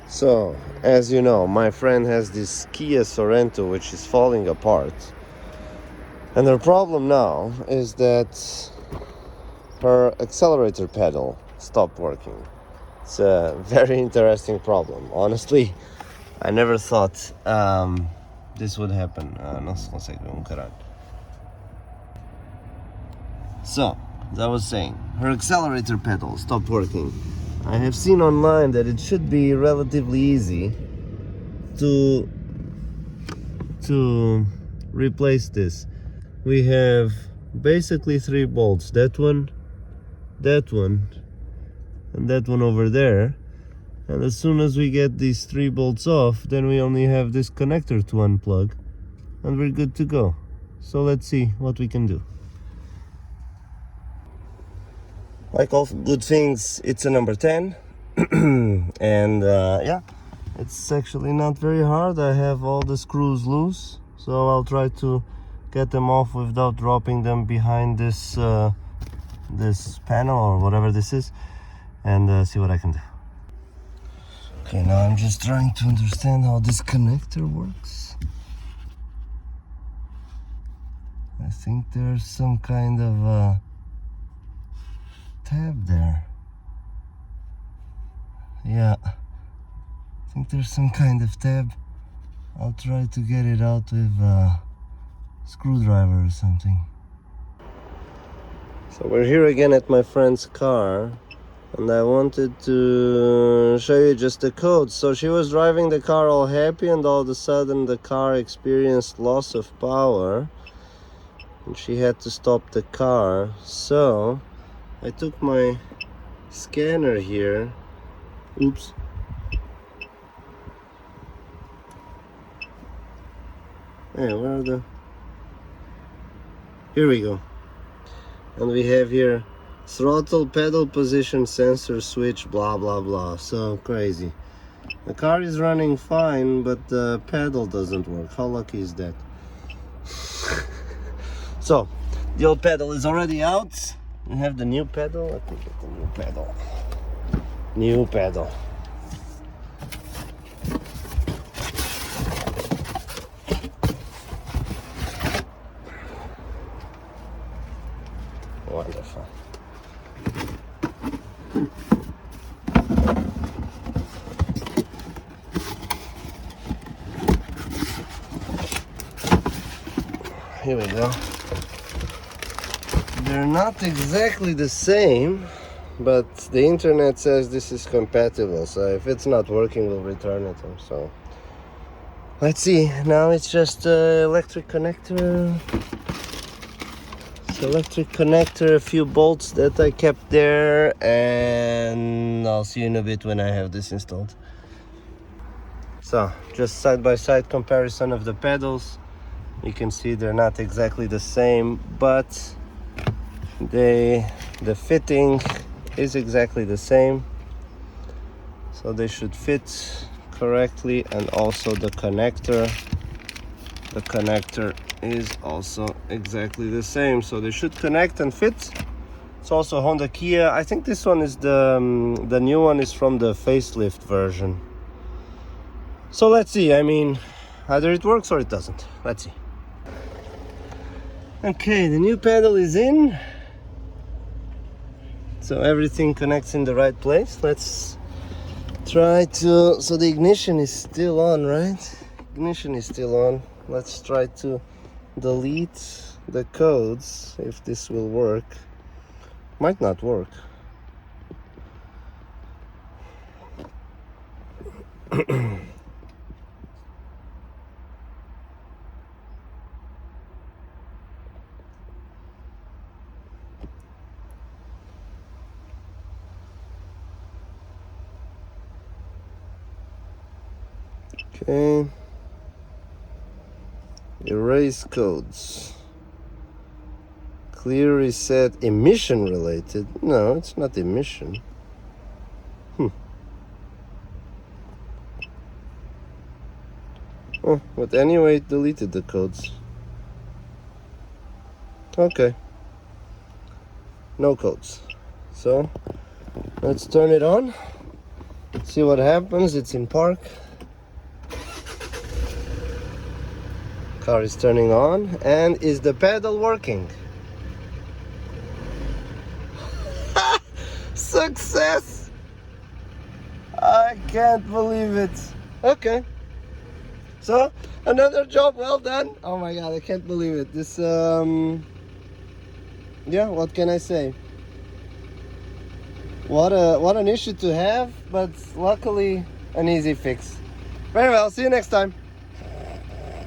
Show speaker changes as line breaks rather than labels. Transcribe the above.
So, as you know, my friend has this Kia Sorento which is falling apart. And her problem now is that her accelerator pedal stopped working. It's a very interesting problem. Honestly, I never thought this would happen. Não se consegue ver caralho. So, as I was saying, her accelerator pedal stopped working. I have seen online that it should be relatively easy to replace this. We have basically 3 bolts, that one, and that one over there. And as soon as we get these 3 bolts off, then we only have this connector to unplug and we're good to go. So let's see what we can do. Like all good things, it's a number 10. And yeah, it's actually not very hard. I have all the screws loose, so I'll try to get them off without dropping them behind this this panel or whatever this is, and see what I can do. Okay, now I'm just trying to understand how this connector works. I think there's some kind of tab there. Yeah, I think there's some kind of tab. I'll try to get it out with a screwdriver or something. So we're here again at my friend's car, and I wanted to show you just the code. So she was driving the car all happy, and all of a sudden the car experienced loss of power and she had to stop the car. So I took my scanner here. Oops. Hey, where are the... Here we go. And we have here throttle, pedal position, sensor switch, blah blah blah. So crazy. The car is running fine, but the pedal doesn't work. How lucky is that? So the old pedal is already out. We have the new pedal. Let me get the new pedal. New pedal. Wonderful. Here we go. They're not exactly the same, but the internet says this is compatible, so if it's not working, we'll return it. So let's see. Now it's just electric connector. Electric connector, a few bolts that I kept there, and I'll see you in a bit when I have this installed. So just side-by-side comparison of the pedals. You can see they're not exactly the same, but the fitting is exactly the same, so they should fit correctly. And also the connector is also exactly the same, so they should connect and fit. It's also Honda Kia. I think this one is the new one is from the facelift version. So let's see. I mean, either it works or it doesn't. Let's see. Okay, the new pedal is in, so everything connects in the right place. Let's try to... So the ignition is still on, right? Ignition is still on. Let's try to delete the codes, if this will work. Might not work. Okay. Erase codes. Clear reset. Emission related? No, it's not emission. Oh, but anyway, it deleted the codes. Okay. No codes. So let's turn it on See what happens. It's in park. Car is turning on. And is the pedal working? Success! I can't believe it. Okay. So, another job well done. Oh my god, I can't believe it. This, yeah, what can I say? What an issue to have, but luckily an easy fix. Very well, see you next time.